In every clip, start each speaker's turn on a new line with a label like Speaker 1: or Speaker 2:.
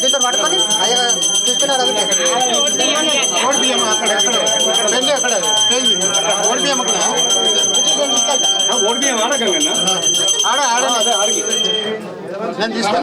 Speaker 1: దీంతో పట్టుకొని అయ్యా తీసుకున్నాడు ఓడిపిఎం అక్కడ అక్కడ అక్కడ ఓడిపిఎం అక్కడ ఓడిపిఎం ఆడ ఆడ నేను తీసుకు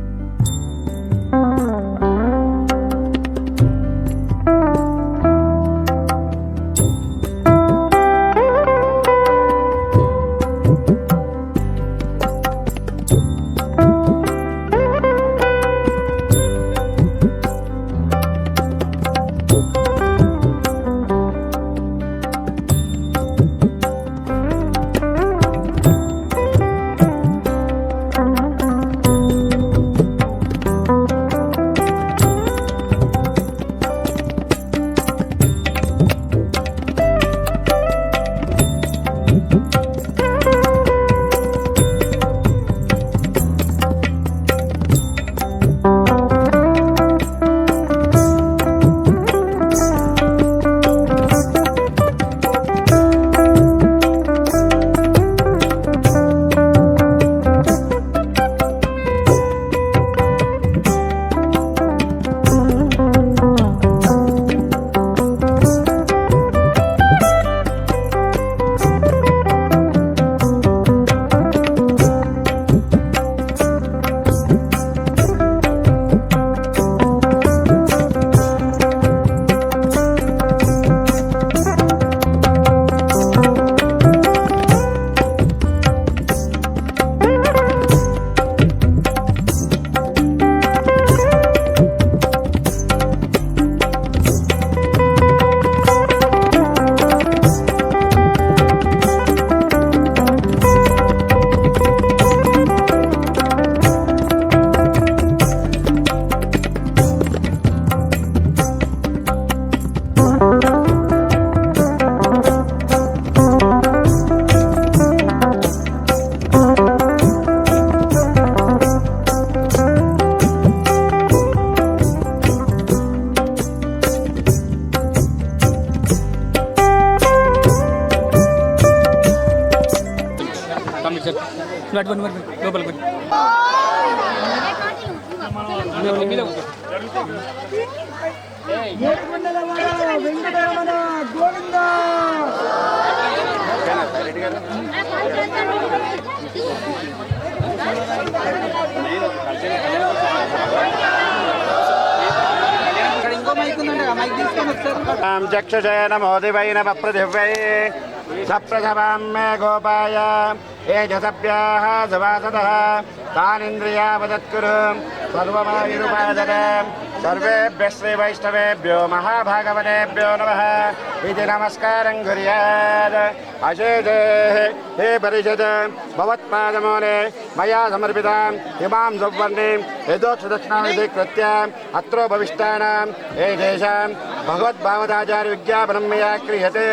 Speaker 2: లోపల
Speaker 3: चक्षुषेन मोदिवै नमः पृथिव्यै सप्रथमां मे गोपाय एजसभ्याः सुवासतः तानिन्द्रियावदत्कुरु सर्वमायुरुपादन सर्वेभ्यः श्रीवैष्णवेभ्यो महाभागवतेभ्यो नमः इति नमस्कारं कुर्यात् अशेषेः हे परिषद भवत्पादमूले मया समर्पिताम् इमां सुवर्णीं यथोक्षदक्षिणां स्वीकृत्य अत्रोपविष्टानाम् एतेषां भगवद्भावदाचार्यविज्ञापनं मया क्रियते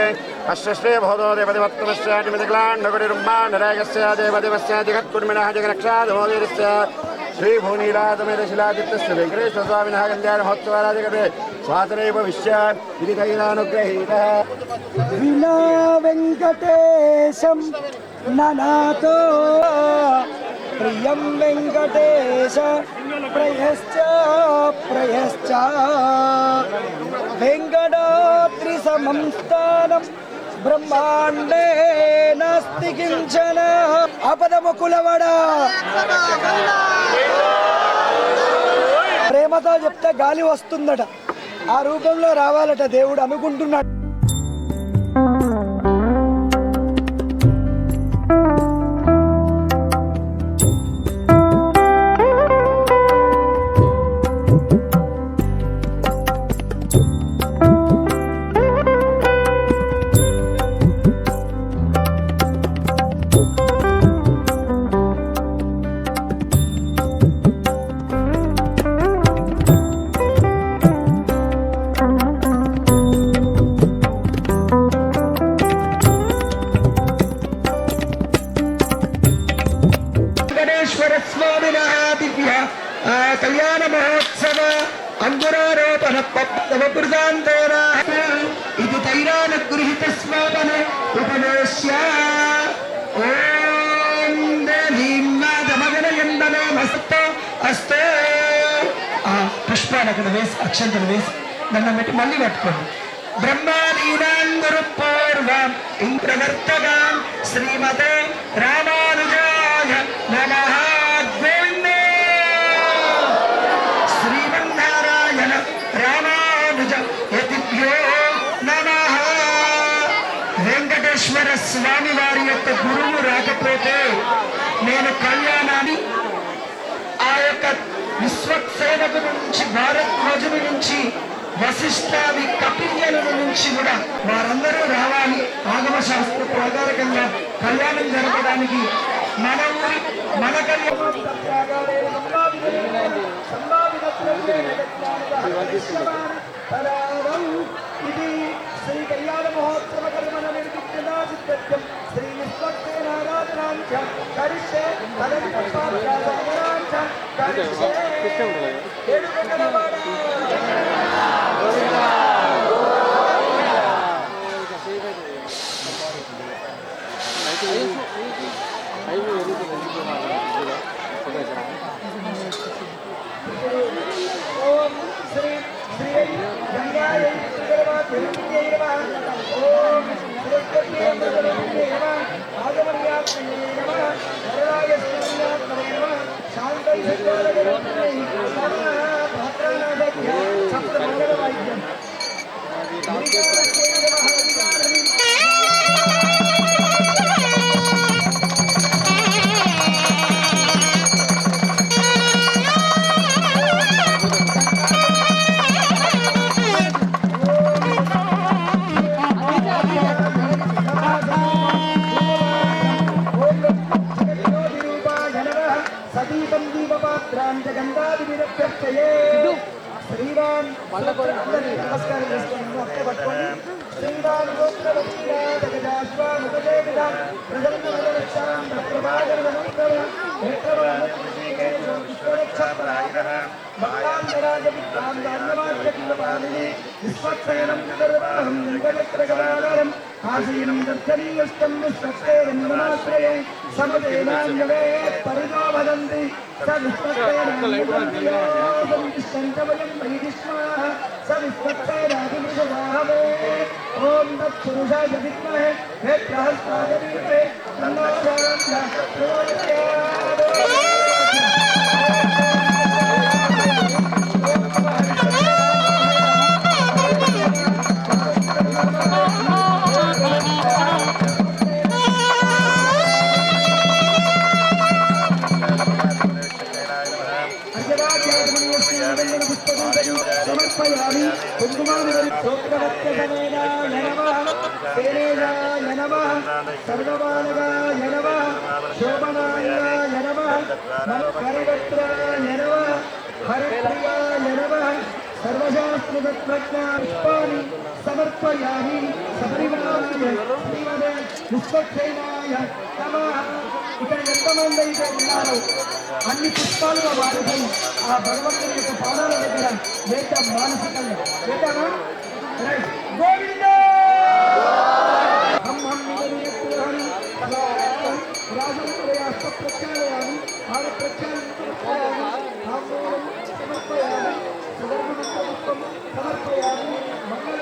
Speaker 3: अस्य श्रीभूतोदेवदेवत्वस्य निमितिक्लाण्डकुटिरुम्बाण्डरायस्य देवदेवस्य जगत्कुर्मिणः जगरक्षादमोदीरस्य श्रीभूनीलातमेरशिलादित्यस्य वेङ्कटेश्वरस्वामिनः कल्याणमहोत्सवाराधिकते स्वातनैव विश्य इति तैरानुग्रहीतः
Speaker 4: विना वेङ्कटेशं ननातो प्रियं वेङ्कटेश प्रयश्च वेङ्कटाद्रिसमं स्थानं ब्रह्मांडे नास्ति किंचन ఆపదముకులవడ ప్రేమతో చెప్తే గాలి వస్తుందట ఆ రూపంలో రావాలట దేవుడు అనుకుంటున్నాడు. कल्याण महोत्सव अंकुरारोपण पवपुरदांतेन इति तैरानुगृहीत स्मापन उपदेश्य ओम అస్తే ఆ పుష్పాలు అక్కడ వేసి అక్షంతలు వేసి దండం పెట్టి మళ్ళీ పట్టుకోండి. బ్రహ్మాదీనాంగురు పూర్వం ఇంద్రవర్తగాం శ్రీమతే రామానుజాయ నమః. గోవిందే శ్రీమన్నారాయణ రామానుజ యతిభ్యో నమః. వెంకటేశ్వర స్వామి వారి యొక్క గురువు రాకపోతే నేను కళ్యాణాన్ని ఆ యొక్క విశ్వసేనకు నుంచి భారద్వాజుని నుంచి వశిష్ఠాది కపిల్యల నుంచి కూడా వారందరూ రావాలి. ఆగమ శాస్త్ర ప్రకారంగా కళ్యాణం జరపడానికి మన ఊరి మన ఇది శ్రీ కళ్యాణ మహోత్సవ కర్మణ నిర్విఘ్నా సిద్ధ్యం శ్రీ విశ్వక్సేనారాధనాంచ కరిష్యే తదవిపక్షాంచ కరిష్యే ఏడుకొండలవాడ ఓం శ్రీ శ్రీ గంగాయ తిరుమలై నమః. ఓం శ్రీ నమః. ఆగమన్యాత్మనే నమః. వరదాయ శ్రీయాత్మనే నమః. శాంతై సత్యాలగణే నమః. భాద్రానాథ్య సప్తమంగళ వాయిద్యం సదీపం దీపపాత్రాం జగంధాదివిరభ్యర్చయే. శ్రీరామ్ నమస్కారం చేసుకోండి. అప్పుడే పట్టుకోండి. శ్రీరామ్ గోత్రవక్షాశ్వాముపదేవిదాం ప్రజలక్షాం విశ్వక్షయనం ఆసీనం దర్శనీయష్టం విశ్వక్షేయం నమాశ్రయే సమదేనాన్యవే పరిణో వదంతి స విశ్వక్షేనాంతవయం వైదిష్మాః స విశ్వక్షేనాభిమృషవాహవే. ఓం తత్పురుషాయ విద్మహే వేత్రహస్తాయ ధీమహి తన్నో ప్రచోదయాత్. సమర్పయామి. కుంకుమాది సూత్రవత్యసమేనాయ నమః. సేనేయాయ నమః. సర్వమానవాయ నమః. శోభనాయ నమః. హరివత్రాయ నమః. హరిప్రియాయ నమః. సర్వశాస్త్రతత్వజ్ఞాని సమర్పయామి. సపరివారాయ శ్రీమదే విశ్వక్షేనాయ నమః. ఇక్కడ ఎంతమంది అయితే ఉన్నారో అన్ని పుష్పాలుగా వారిపై ఆ భగవంతుని యొక్క పాదాల దగ్గర వేద్దాం. మానసికంగా వేద్దామా? గోవింద ప్రత్యాలయాన్ని ఆడ ప్రత్యాలయాన్ని సమర్పయాలి. సమర్పయాలి. మంగళ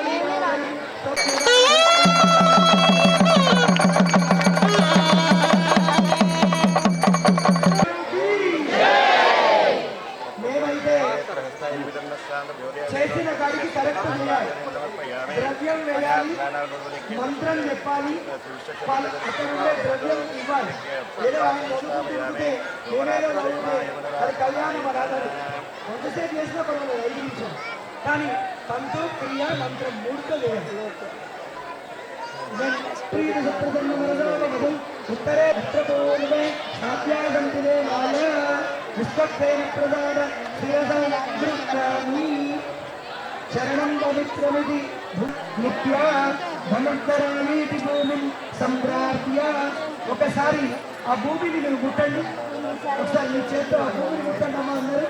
Speaker 4: చేసిన కాడికి కరెక్ట్ చేయాలి. ద్రవ్యం వేయాలి, మంత్రం చెప్పాలి, అక్కడ ఉండే ద్రవ్యం ఇవ్వాలి. ఏదో ఆయన చూపుతుంటే ఏదైనా అది కళ్యాణం రాదు. ఎంతసేపు చేసినా పర్వాలేదు, 5 నిమిషం. కానీ తంతు క్రియ మంత్రం 3తో వేయాలి. ఉత్తరే భద్రపూర్వే సాధ్యాగంతినే మాల విశ్వక్సేన ప్రదాన శిరసామి శరణం పవిత్రమిది నిత్యా ధనుద్ధరామీతి భూమిం సంప్రాప్య. ఒకసారి ఆ భూమిని మీరు ముట్టండి. ఒకసారి మీ చేతితో ఆ భూమిని ముట్టండి అమ్మా అందరూ.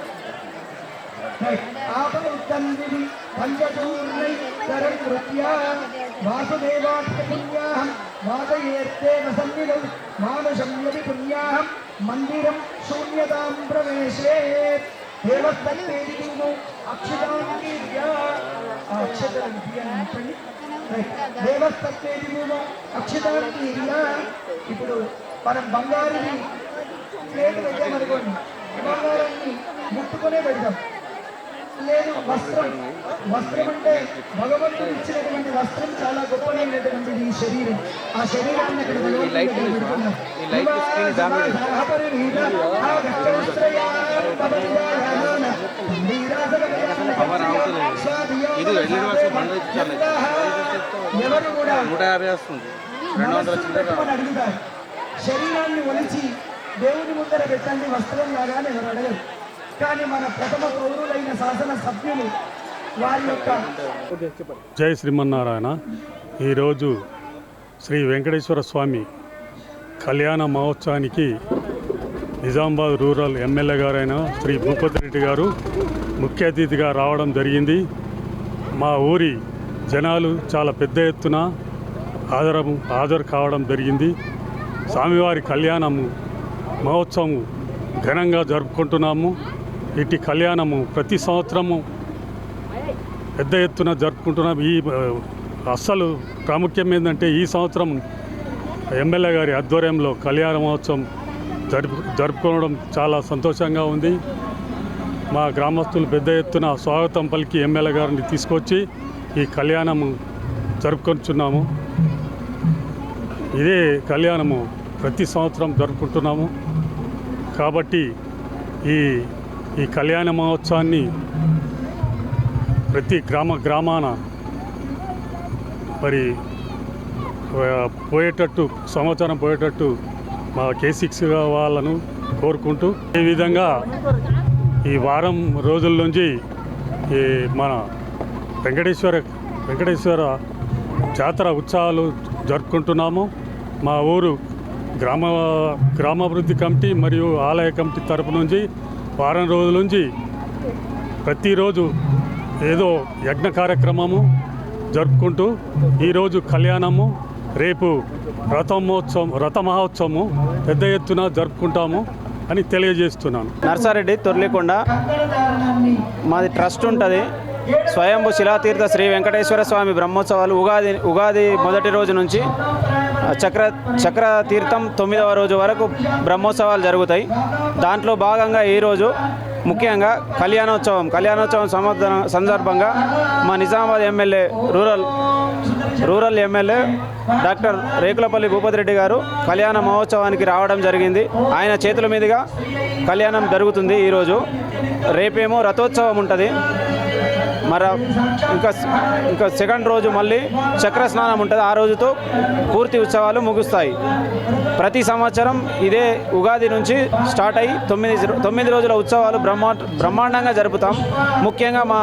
Speaker 4: ఆపవిత్తంది పంచచూర్ణై కరం కృత్య వాసుదేవాత్మ పుణ్యాహం వాదయేత్తేన సన్నిధౌ మానుషం యది పుణ్యాహం మందిరం శూన్యతాం ప్రవేశేత్ దేవస్తేదిమౌ అక్షతాంకీర్య అక్షతాంకీర్య దేవస్తేదిమౌ అక్షతాంకీర్య. ఇప్పుడు మనం బంగారుని ప్లేట్ పెట్టామనుకోండి, బంగారాన్ని ముట్టుకునే పెడతాం. లేదు వస్త్రం, వస్త్రం అంటే భగవంతుడు ఇచ్చినటువంటి వస్త్రం చాలా గొప్పదైనటువంటిది ఈ శరీరం. ఆ శరీరాన్ని అక్కడ ఎవరు కూడా అడుగుతారు, శరీరాన్ని ఒలిచి దేవుని ముందర పెట్టండి వస్త్రం లాగా అని ఎవరు అడగరు. కానీ మన ప్రథమ పౌరులైన శాసన సభ్యులు వారి యొక్క
Speaker 2: జై శ్రీమన్నారాయణ. ఈరోజు శ్రీ వెంకటేశ్వర స్వామి కళ్యాణ మహోత్సవానికి నిజామాబాద్ రూరల్ ఎమ్మెల్యే గారైన శ్రీ భూపతి రెడ్డి గారు ముఖ్య అతిథిగా రావడం జరిగింది. మా ఊరి జనాలు చాలా పెద్ద ఎత్తున హాజరు కావడం జరిగింది. స్వామివారి కళ్యాణము మహోత్సవము ఘనంగా జరుపుకుంటున్నాము. ఇటు కళ్యాణము ప్రతి సంవత్సరము పెద్ద ఎత్తున జరుపుకుంటున్నాము. ఈ అస్సలు ప్రాముఖ్యం ఏంటంటే ఈ సంవత్సరం ఎమ్మెల్యే గారి ఆధ్వర్యంలో కళ్యాణ మహోత్సవం జరుపుకోవడం చాలా సంతోషంగా ఉంది. మా గ్రామస్తులు పెద్ద ఎత్తున స్వాగతం పలికి ఎమ్మెల్యే గారిని తీసుకొచ్చి ఈ కళ్యాణము జరుపుకుంటున్నాము. ఇదే కళ్యాణము ప్రతి సంవత్సరం జరుపుకుంటున్నాము. కాబట్టి ఈ కళ్యాణ మహోత్సవాన్ని ప్రతి గ్రామాన మరి సంవత్సరం పోయేటట్టు మా K6 వాళ్ళను కోరుకుంటూ, ఈ విధంగా ఈ వారం రోజుల నుంచి ఈ మన వెంకటేశ్వర జాతర ఉత్సవాలు జరుపుకుంటున్నాము. మా ఊరు గ్రామాభివృద్ధి కమిటీ మరియు ఆలయ కమిటీ తరపు నుంచి వారం రోజుల నుంచి ప్రతిరోజు ఏదో యజ్ఞ కార్యక్రమము జరుపుకుంటూ ఈరోజు కళ్యాణము, రేపు రథ మహోత్సవము పెద్ద ఎత్తున జరుపుకుంటాము అని తెలియజేస్తున్నాను.
Speaker 5: నర్సారెడ్డి తొర్లికొండ మాది ట్రస్ట్ ఉంటుంది. స్వయంభు శిలాతీర్థ శ్రీ వెంకటేశ్వర స్వామి బ్రహ్మోత్సవాలు ఉగాది మొదటి రోజు నుంచి చక్ర తీర్థం 9వ రోజు వరకు బ్రహ్మోత్సవాలు జరుగుతాయి. దాంట్లో భాగంగా ఈరోజు ముఖ్యంగా కళ్యాణోత్సవం సందర్భంగా మా Nizamabad MLA rural MLA doctor Rekulapalli Bhupathi Reddy గారు కళ్యాణ మహోత్సవానికి రావడం జరిగింది. ఆయన చేతుల మీదుగా కళ్యాణం జరుగుతుంది. ఈరోజు రేపేమో రథోత్సవం ఉంటుంది. మరి ఇంకా సెకండ్ రోజు మళ్ళీ చక్ర స్నానం ఉంటుంది. ఆ రోజుతో పూర్తి ఉత్సవాలు ముగుస్తాయి. ప్రతి సంవత్సరం ఇదే ఉగాది నుంచి స్టార్ట్ అయ్యి 9 రోజుల ఉత్సవాలు బ్రహ్మాండంగా జరుపుతాం. ముఖ్యంగా మా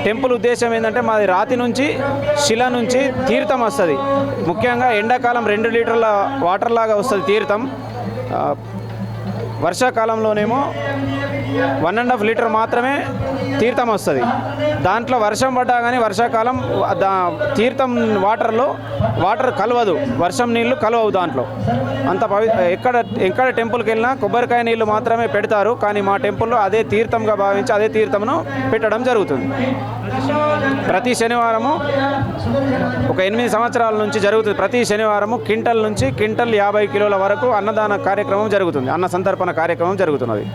Speaker 5: టెంపుల్ ఉద్దేశం ఏంటంటే మాది రాతి నుంచి శిల నుంచి తీర్థం వస్తుంది. ముఖ్యంగా ఎండాకాలం 2 లీటర్ల వాటర్ లాగా వస్తుంది తీర్థం. వర్షాకాలంలోనేమో 1.5 లీటర్ మాత్రమే తీర్థం వస్తుంది. దాంట్లో వర్షం పడ్డా కానీ వర్షాకాలం తీర్థం వాటర్ కలవదు, వర్షం నీళ్లు కలవవు. దాంట్లో అంత ఎక్కడ టెంపుల్కి వెళ్ళినా కొబ్బరికాయ నీళ్లు మాత్రమే పెడతారు. కానీ మా టెంపుల్లో అదే తీర్థంగా భావించి అదే తీర్థమును పెట్టడం జరుగుతుంది. ప్రతి శనివారము ఒక 8 సంవత్సరాల నుంచి జరుగుతుంది. ప్రతి శనివారము క్వింటల్ నుంచి 50 కిలోల వరకు అన్నదాన కార్యక్రమం జరుగుతుంది. అన్న సంతర్పణ కార్యక్రమం జరుగుతున్నది.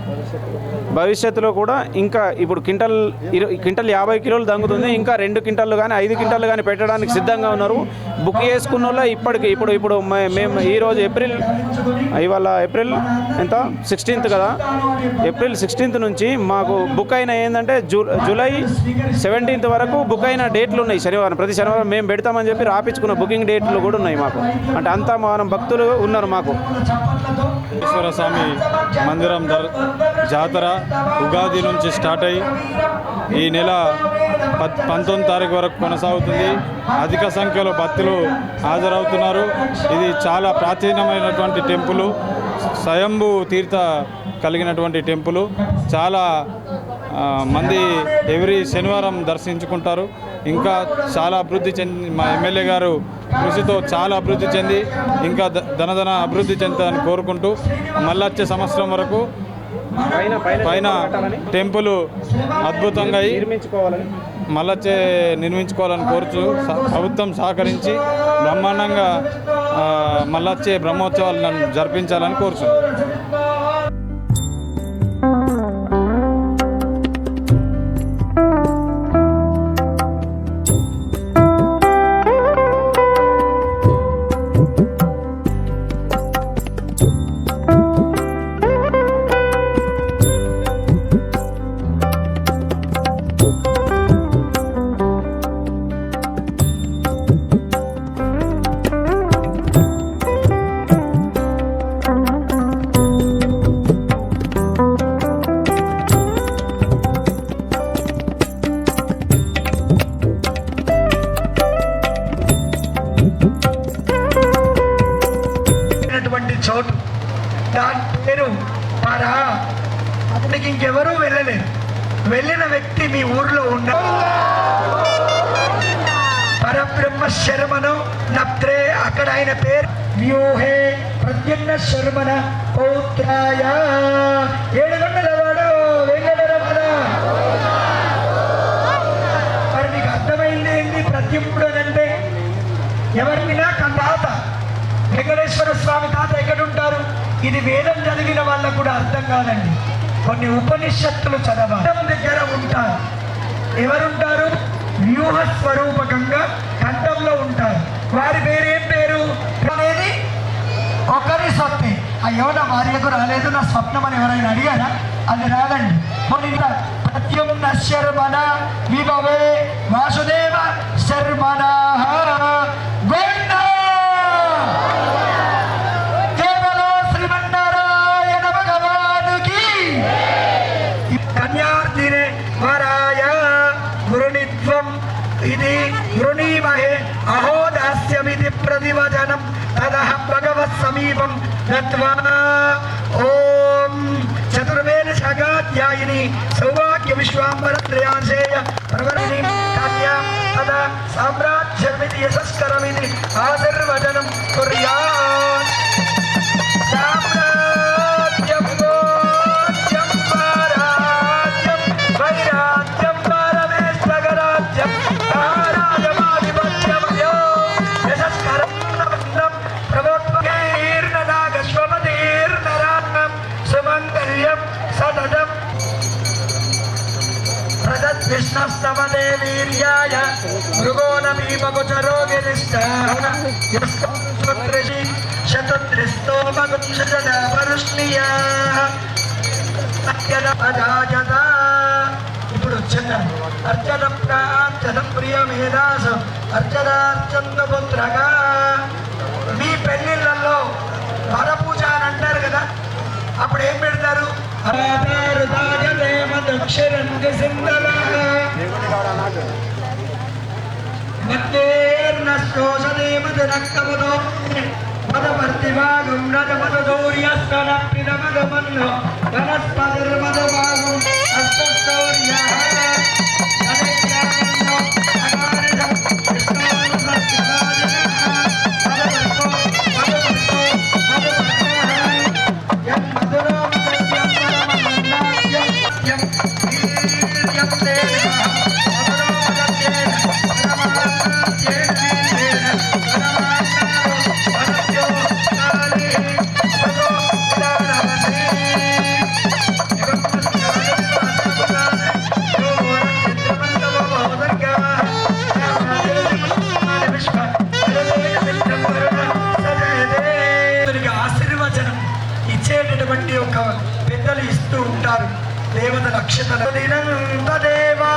Speaker 5: భవిష్యత్తులో కూడా ఇంకా ఇప్పుడు క్వింటల్ 50 కిలోలు దంగుతుంది. ఇంకా 2 క్వింటళ్ళు కానీ 5 క్వింటళ్ళు కానీ పెట్టడానికి సిద్ధంగా ఉన్నారు. బుక్ చేసుకున్న వాళ్ళు ఇప్పుడు మేము ఈరోజు ఇవాళ ఏప్రిల్ ఎంత 16th కదా, ఏప్రిల్ 16th నుంచి మాకు బుక్ అయిన ఏంటంటే జూలై 17th వరకు బుక్ అయిన డేట్లు ఉన్నాయి. ప్రతి శనివారం మేము పెడతామని చెప్పి రాపించుకున్న బుకింగ్ డేట్లు కూడా ఉన్నాయి మాకు. అంటే అంతా మనం భక్తులు ఉన్నారు మాకు.
Speaker 6: వెంకటేశ్వర స్వామి మందిరం జాతర ఉగాది నుంచి స్టార్ట్ అయ్యి ఈ నెల 19వ తారీఖు వరకు కొనసాగుతుంది. అధిక సంఖ్యలో భక్తులు హాజరవుతున్నారు. ఇది చాలా ప్రాచీనమైనటువంటి టెంపుల్, స్వయంభూ తీర్థ కలిగినటువంటి టెంపుల్. చాలా మంది ఎవ్రీ శనివారం దర్శించుకుంటారు. ఇంకా చాలా అభివృద్ధి చెంది మా ఎమ్మెల్యే గారు కృషితో చాలా అభివృద్ధి చెంది ఇంకా ధనధన అభివృద్ధి చెందుతాలని కోరుకుంటూ మళ్ళీ వచ్చే సంవత్సరం వరకు పైన టెంపుల్ అద్భుతంగా మళ్ళీ నిర్మించుకోవాలని కోరుచు ప్రభుత్వం సహకరించి బ్రహ్మాండంగా మళ్ళొచ్చే బ్రహ్మోత్సవాలను జరిపించాలని కోరుచున్నాం.
Speaker 4: చోటు దాని పేరు పరా. అక్కడికి ఇంకెవరూ వెళ్ళలేరు. వెళ్ళిన వ్యక్తి మీ ఊర్లో ఉన్న పరబ్రహ్మ శర్మను నప్త్రే, అక్కడ ఆయన పేరు వ్యూహే ప్రద్యుమ్న శర్మన పౌత్రాయ. 7 గంటల వాడు వెంకటరమణ. మరి మీకు అర్థమైంది ఏంటి ప్రద్యుమ్నుడు అంటే? ఎవరికైనా తాత వెంకటేశ్వర స్వామి తాత ఎక్కడుంటారు? ఇది వేదం చదివిన వాళ్ళకు కూడా అర్థం కాదండి. కొన్ని ఉపనిషత్తులు చదవాలి దగ్గర ఉంటారు. ఎవరుంటారు? వ్యూహ స్వరూపకంగా కంఠంలో ఉంటారు. వారి పేరేం పేరు అనేది ఒకరి సొత్తే. అయ్యో నా భార్యకు రాలేదు, నా స్వప్నం అని ఎవరైనా అడిగారా? అది రాదండి. ప్రత్యుమ్న శర్మణ విభవే వాసుదేవ శర్మణ గోవింద. కన్యార్దినే వరాయ గురునిత్వం ఇది గృణీమహే అహోదాస్యమితి ప్రతివచనం తదః భగవత్ సమీపం గత్వా ఓం చతుర్వేద శాఖాధ్యాయిని సౌభాగ్య విశ్వాంబర త్రయాంశేయ ప్రవరిణి కన్యా తదా సామ్రాజ్యమితి యశస్కరమితి ఆశీర్వచనం కుర్యాత్. విష్ణస్తమదే వీర్యాయ మృగోనమీమగుచరోగిరిష్టాన యస్త్రి శతద్రిస్తోమగుంశజనపరుష్ణియా అజాజత. ఇప్పుడు వచ్చిందండి. అర్చన ప్రార్చన ప్రియమేదాసం అర్చనార్చందపుత్రగా. మీ పెళ్ళిళ్ళల్లో వరపూజ అని అంటారు కదా, అప్పుడు ఏం పెడతారు? ఆశీర్వచనం ఇచ్చేటటువంటి ఒక పెద్దలు ఇస్తూ ఉంటారు. దేవత నక్షత్ర దేవా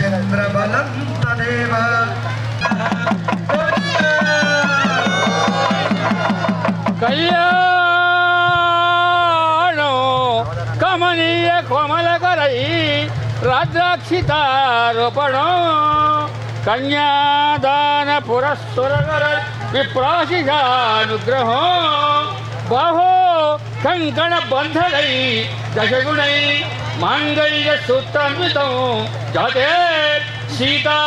Speaker 4: చంద్రబలం తదేవా.
Speaker 7: కళ్యాణో కమనీయ కోమలకరై రాద్రాక్షితారోపణో కన్యాదాన పురస్సురగర విప్రాశిషానుగ్రహో బాహో కంకణ బంధనై దశగుణై మాంగళ్య సూత్రాన్వితం జాతే సీతా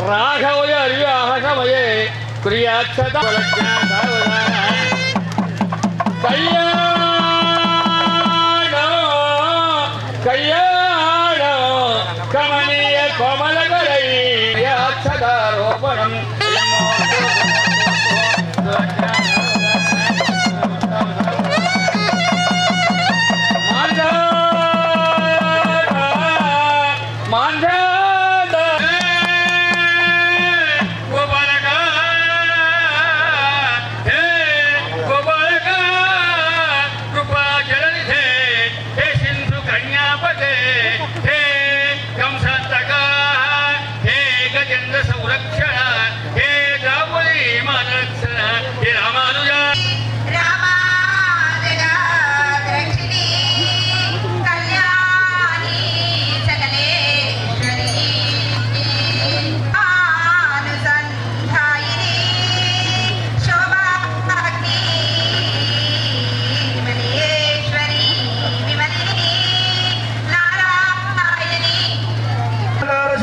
Speaker 7: రాఘవయ వివాహసమయే క్రియాక్షత కళ్యాణ కమనీయ కోమలకరై అక్షతారోపణం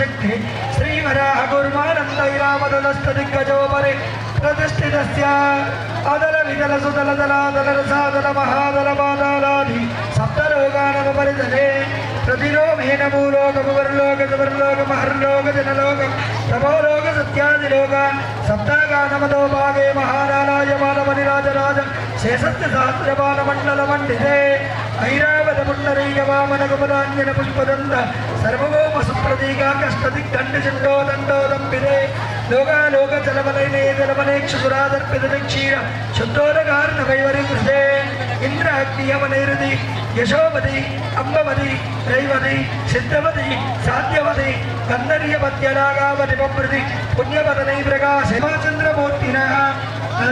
Speaker 4: श्रीवराह गुरुमानन्दैरामदलस्तदिग्गजोपरि प्रतिष्ठितस्य अदल विदल सुदल दलादल रसादल महादल पादालादि सप्तलोकानवपरितले प्रतिलोमेन भूलोकमुवर्लोक सुवर्लोक महर्लोक जनलोक तपोलोक सत्यादिलोक सप्तागानमतो भागे महानालाय मानवनिराजराज शेषस्य सहस्रपालमण्डलमण्डिते ऐरावत पुण्डरीक वामन कुमदान्यन पुष्पदन्त सर्वभौम सुप्रतीकाकष्टदिग्दण्डचण्डो दण्डोदम्बिते लोकालोक जलमलैने जलमनेक्षुरादर्पित क्षीर शुद्धोदकार्णकैवरिकृते इंद्र अग्नियमनैरति यशोमति अम्बमति दैवति सिद्धमति साध्यमति गन्धर्यपत्यनागावति पप्रति पुण्यपदनै प्रकाश हेमचन्द्रमूर्तिनः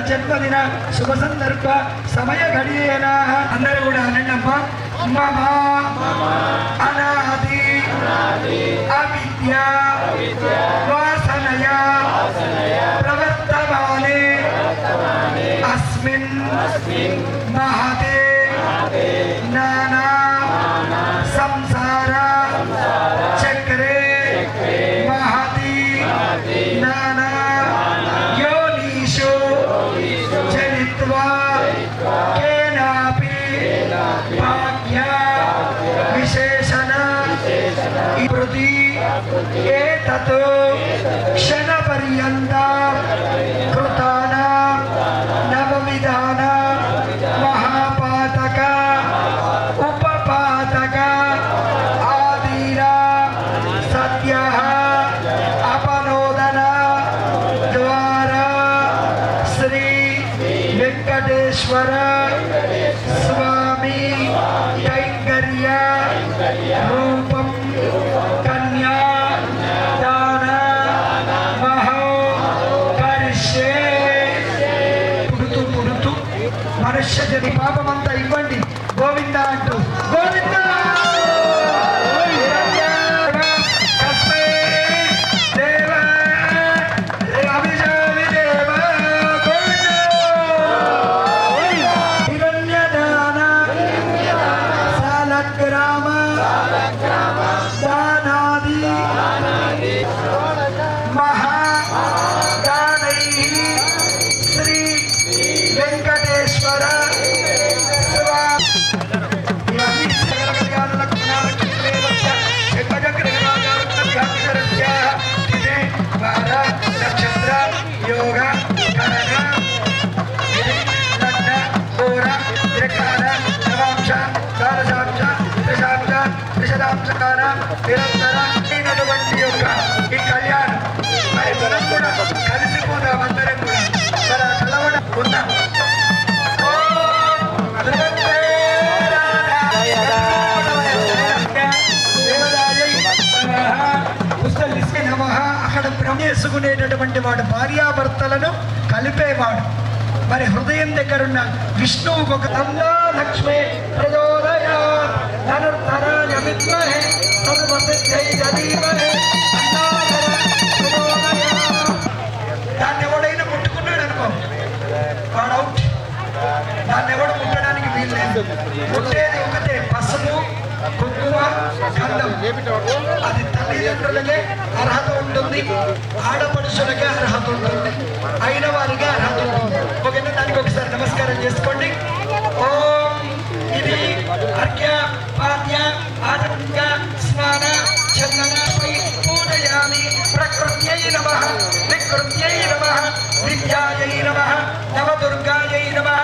Speaker 4: जन्मदिन शुभ संदर्भ समय घड़ियेना अंदर కూడా అనండమ్మ మమ అనాది అవిద్య వాసనయ ప్రవర్తమానే అస్మిన్ మహతే నానా సంసార చక్రే మహతి నానా యోనిషు జనిత్వా కేనాపి భాగ్య విశేషణ ప్రతి ఏతత్ క్షణ పర్యంత కృతాన నవవిధాన మహాపాతక ఉపపాతక ఆదీన సత్య అపనోదన ద్వారా శ్రీ వెంకటేశ్వర స్వామి కైంకర్య రూపం కన్యా దాన మహో కరిష్యే పుడుతూ పుడుతూ మనుష్య జని పాపమంతా ఇవ్వండి గోవింద అంటూ గోవింద శ్రీ వెంకటేశ్వర నక్షత్ర యోగ కరణ లగ్న ఘోర త్రికాల నవాంశ ద్వాదశాంశ త్రిశాంశ త్రిశతాంశకాల నిరంతర అయినటువంటి యొక్క ఈ కళ్యాణం మరి మనం కూడా కలిసిపోదాం అందరం కూడా మన కలవడం ఉందాం అక్కడ బ్రహ్మేసుకునేటటువంటి వాడు భార్యాభర్తలను కలిపేవాడు మరి హృదయం దగ్గరున్న విష్ణువుకు ఒక తందా లక్ష్మే ప్రచోదయ ధనుర్ధరాయ విద్మహే తదుపసిద్ధై ధీమహి దాన్ని ఎవడైనా ముట్టుకున్నాడు అనుకో వాడు అవుట్. దాన్ని ఎవడు ముట్టడానికి వీల్లేదు. ముట్టేది ఒకటే పసుపు కుంకుమ గంధం అది తల్లిదండ్రులకే అర్హత ఉంటుంది, ఆడపడుచులకే అర్హత ఉంటుంది, అయిన వారికే అర్హత ఉంటుంది. ఓకేనా? దానికి ఒకసారి నమస్కారం చేసుకోండి. ఓం ఇది అర్ఘ్య పాద్య ఆచమనిక స్నాన చందనపై పూజయామి. ప్రకృత్యై నమః, వికృత్యై నమః, విద్యాయై నమః, నవదుర్గాయై నమః.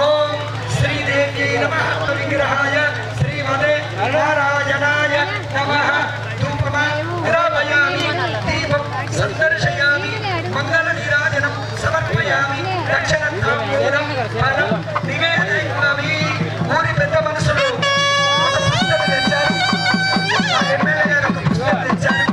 Speaker 4: ఓం శ్రీదేవ్యై నమః. విగ్రహాయ శ్రీమదే నారాయణాయ నమః. ధూపమ గ్రాపయామి, దీపం సందర్శయామి, మంగళ నీరాజనం సమర్పయామి. రక్షణ తాంబూలం ఫలం నివేదయామి. ఊరి పెద్ద మనుషులు ఒక పుస్తకం తెచ్చారు, ఆ ఎమ్మెల్యే గారు ఒక పుస్తకం తెచ్చారు.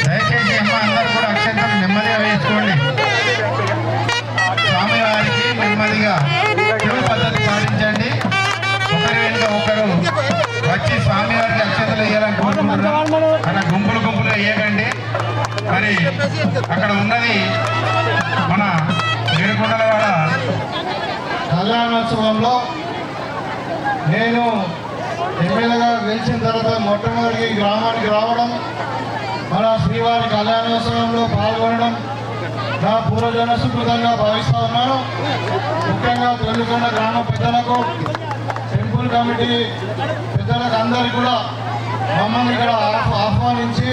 Speaker 8: దయచేసి అమ్మ అందరూ కూడా అక్షంతలు నెమ్మదిగా వేసుకోండి. స్వామివారికి నెమ్మదిగా క్యూ పద్ధతి పాటించండి. ఒకరి వెంట ఒకరు వచ్చి స్వామివారికి అక్షంతలు వేయాలని కోరుకుంటున్నారు. అలా గుంపులు గుంపులు వేయకండి. మరి అక్కడ ఉన్నది మన ఏడుకొండలవాడ కళ్యాణోత్సవంలో నేను ఎమ్మెల్యేగా గెలిచిన తర్వాత మొట్టమొదటి గ్రామానికి రావడం, మన శ్రీవారి కళ్యాణోత్సవంలో పాల్గొనడం నా పూర్వజన సుకృతంగా భావిస్తూ ఉన్నాను. ముఖ్యంగా తొలికొండ గ్రామ పెద్దలకు, టెంపుల్ కమిటీ పెద్దలకు అందరికీ కూడా మమ్మల్ని ఇక్కడ ఆహ్వానించి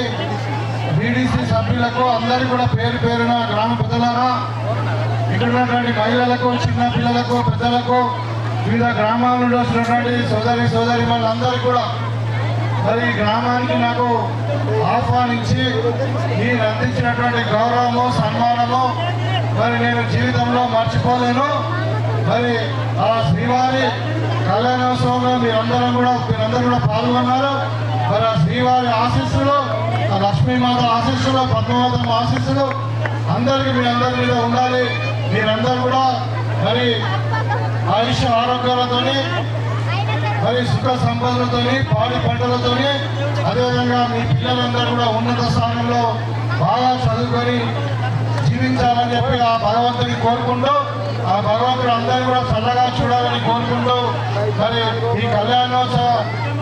Speaker 8: బీడీసీ సభ్యులకు అందరికీ కూడా పేరు పేరున గ్రామ పెద్దలారా, ఇక్కడ ఉన్నటువంటి మహిళలకు, చిన్న పిల్లలకు, పెద్దలకు, వివిధ గ్రామాల నుండి వస్తున్నటువంటి సోదరి వాళ్ళందరికీ కూడా మరి గ్రామానికి నాకు ఆహ్వానించి నేను అందించినటువంటి గౌరవము, సన్మానము మరి నేను జీవితంలో మర్చిపోలేను. మరి ఆ శ్రీవారి కళ్యాణోత్సవంలో మీరందరూ కూడా పాల్గొన్నారు. మరి ఆ శ్రీవారి ఆశీస్సులు, ఆ లక్ష్మీమాత ఆశీస్సులు, పద్మావతమ్మ ఆశీస్సులు అందరికీ మీ అందరి మీద ఉండాలి. మీరందరూ కూడా మరి ఆయుష్ ఆరోగ్యాలతోని, మరి సుఖ సంపదలతోని, పాడి పంటలతోని, అదేవిధంగా మీ పిల్లలందరూ కూడా ఉన్నత స్థానంలో బాగా చదువుకొని జీవించాలని చెప్పి ఆ భగవంతుని కోరుకుంటూ, ఆ భగవంతుడు అందరినీ కూడా చల్లగా చూడాలని కోరుకుంటూ మరి ఈ కళ్యాణోత్సవ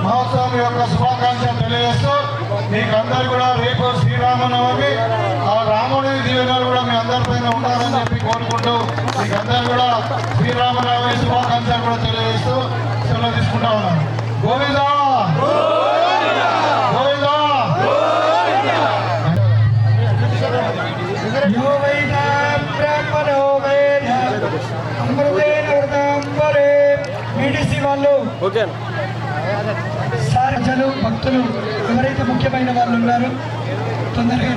Speaker 8: మహోత్సవం యొక్క శుభాకాంక్షలు తెలియజేస్తూ మీకందరూ కూడా రేపు శ్రీరామనవమి, ఆ రాముడి దీవెనలు కూడా మీ అందరిపైన ఉండాలని చెప్పి కోరుకుంటూ మీకందరూ కూడా శ్రీరామనవమి శుభాకాంక్షలు కూడా తెలియజేస్తూ సెలవు తీసుకుంటా ఉన్నాను. గోవిందా గోవిందా.
Speaker 4: వాళ్ళు సారజలు భక్తులు ఎవరైతే ముఖ్యమైన వాళ్ళు ఉన్నారో తొందరగా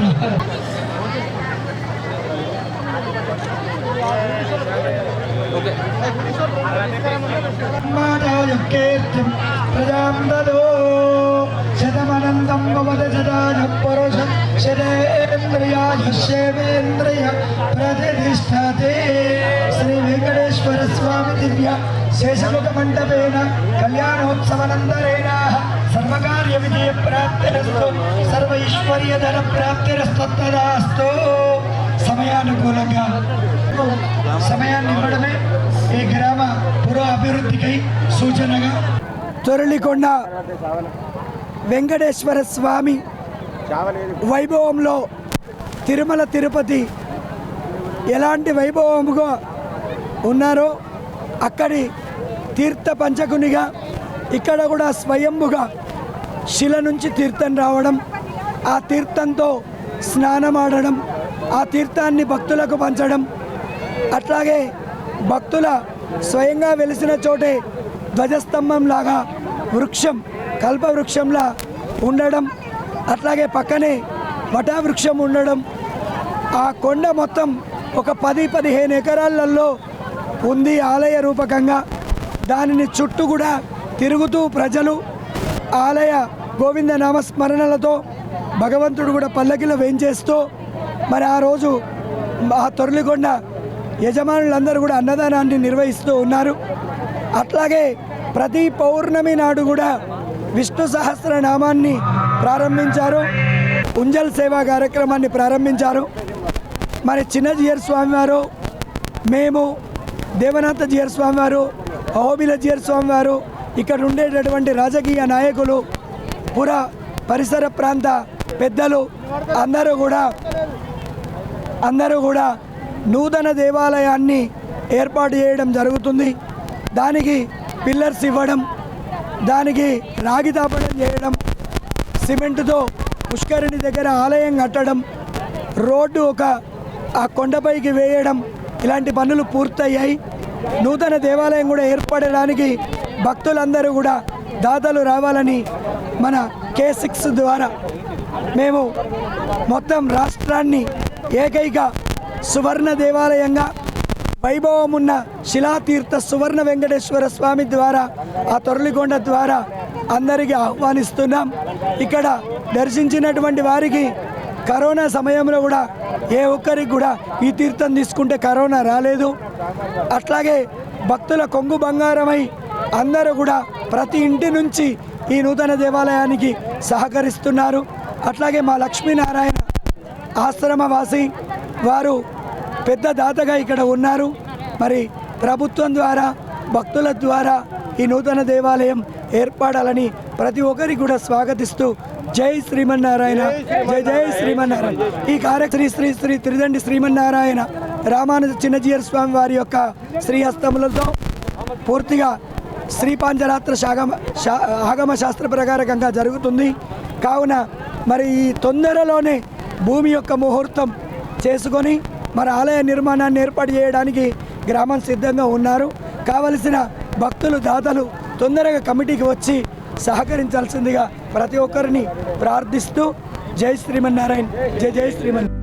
Speaker 4: శతమనందం భవత శతాయ పురుషం శతేంద్రియాయ శేవేంద్రియ ప్రతిష్టతే. శ్రీ వెంకటేశ్వర స్వామి దివ్య శేషముఖ మండపేన కళ్యాణోత్సవనందరేణ సర్వకార్య విజయ ప్రాప్తిరస్తు, సర్వైశ్వర్యధన ప్రాప్తిరస్తు. సమయానుకూలంగా సమయాన్ని ఇవ్వడమే ఈ గ్రామ పురో అభివృద్ధికై సూచనగా తొరలికొండ వెంకటేశ్వర స్వామి వైభవంలో తిరుమల తిరుపతి ఎలాంటి వైభవముగా ఉన్నారో అక్కడి తీర్థ పంచకునిగా ఇక్కడ కూడా స్వయంభుగా శిల నుంచి తీర్థం రావడం, ఆ తీర్థంతో స్నానమాడడం, ఆ తీర్థాన్ని భక్తులకు పంచడం, అట్లాగే భక్తుల స్వయంగా వెలిసిన చోటే ధ్వజస్తంభం లాగా వృక్షం కల్పవృక్షంలా ఉండడం, అట్లాగే పక్కనే వటావృక్షం ఉండడం, ఆ కొండ మొత్తం ఒక 10-15 ఎకరాలలో ఉంది ఆలయ రూపకంగా. దానిని చుట్టూ కూడా తిరుగుతూ ప్రజలు ఆలయ గోవింద నామస్మరణలతో భగవంతుడు కూడా పల్లకిలో వేంచేస్తూ మరి ఆ రోజు ఆ తొర్లికొండ యజమానులందరూ కూడా అన్నదానాన్ని నిర్వహిస్తూ ఉన్నారు. అట్లాగే ప్రతి పౌర్ణమి నాడు కూడా విష్ణు సహస్రనామాన్ని ప్రారంభించారు, ఉంజల్ సేవా కార్యక్రమాన్ని ప్రారంభించారు. మరి చిన్నజీయర్ స్వామివారు, మేము దేవనాథ జీయర్ స్వామివారు, అహోబిల జీయర్ స్వామివారు, ఇక్కడ ఉండేటటువంటి రాజకీయ నాయకులు, పుర పరిసర ప్రాంత పెద్దలు అందరూ కూడా నూతన దేవాలయాన్ని ఏర్పాటు చేయడం జరుగుతుంది. దానికి పిల్లర్స్ ఇవ్వడం, దానికి రాగి తాపడం చేయడం, సిమెంటుతో పుష్కరిణి దగ్గర ఆలయం కట్టడం, రోడ్డు ఆ కొండపైకి వేయడం, ఇలాంటి పనులు పూర్తయ్యాయి. నూతన దేవాలయం కూడా ఏర్పడడానికి భక్తులందరూ కూడా దాతలు రావాలని మన K6 ద్వారా మేము మొత్తం రాష్ట్రాన్ని ఏకైక సువర్ణ దేవాలయంగా వైభవం ఉన్న శిలాతీర్థ సువర్ణ వెంకటేశ్వర స్వామి ద్వారా, ఆ తొర్లికొండ ద్వారా అందరికీ ఆహ్వానిస్తున్నాం. ఇక్కడ దర్శించినటువంటి వారికి కరోనా సమయంలో కూడా ఏ ఒక్కరికి కూడా ఈ తీర్థం తీసుకుంటే కరోనా రాలేదు. అట్లాగే భక్తుల కొంగు బంగారమై అందరూ కూడా ప్రతి ఇంటి నుంచి ఈ నూతన దేవాలయానికి సహకరిస్తున్నారు. అట్లాగే మా లక్ష్మీనారాయణ ఆశ్రమవాసి వారు పెద్ద దాతగా ఇక్కడ ఉన్నారు. మరి ప్రభుత్వం ద్వారా భక్తుల ద్వారా ఈ నూతన దేవాలయం ఏర్పడాలని ప్రతి ఒక్కరికి కూడా స్వాగతిస్తూ జై శ్రీమన్నారాయణ, జై జై శ్రీమన్నారాయణ. ఈ కార్యక్రమ శ్రీ శ్రీ త్రిదండి శ్రీమన్నారాయణ రామానుజ చిన్నజీయర్ స్వామి వారి యొక్క శ్రీహస్తములతో పూర్తిగా శ్రీ పాంచరాత్ర ఆగమ శాస్త్ర ప్రకారకంగా జరుగుతుంది. కావున మరి ఈ తొందరలోనే భూమి యొక్క ముహూర్తం చేసుకొని మరి ఆలయ నిర్మాణాన్ని ఏర్పాటు చేయడానికి గ్రామం సిద్ధంగా ఉన్నారు. కావలసిన భక్తులు దాతలు తొందరగా కమిటీకి వచ్చి సహకరించాల్సిందిగా ప్రతి ఒక్కరిని ప్రార్థిస్తూ జై శ్రీమన్నారాయణ, జై జై శ్రీమన్నారాయణ.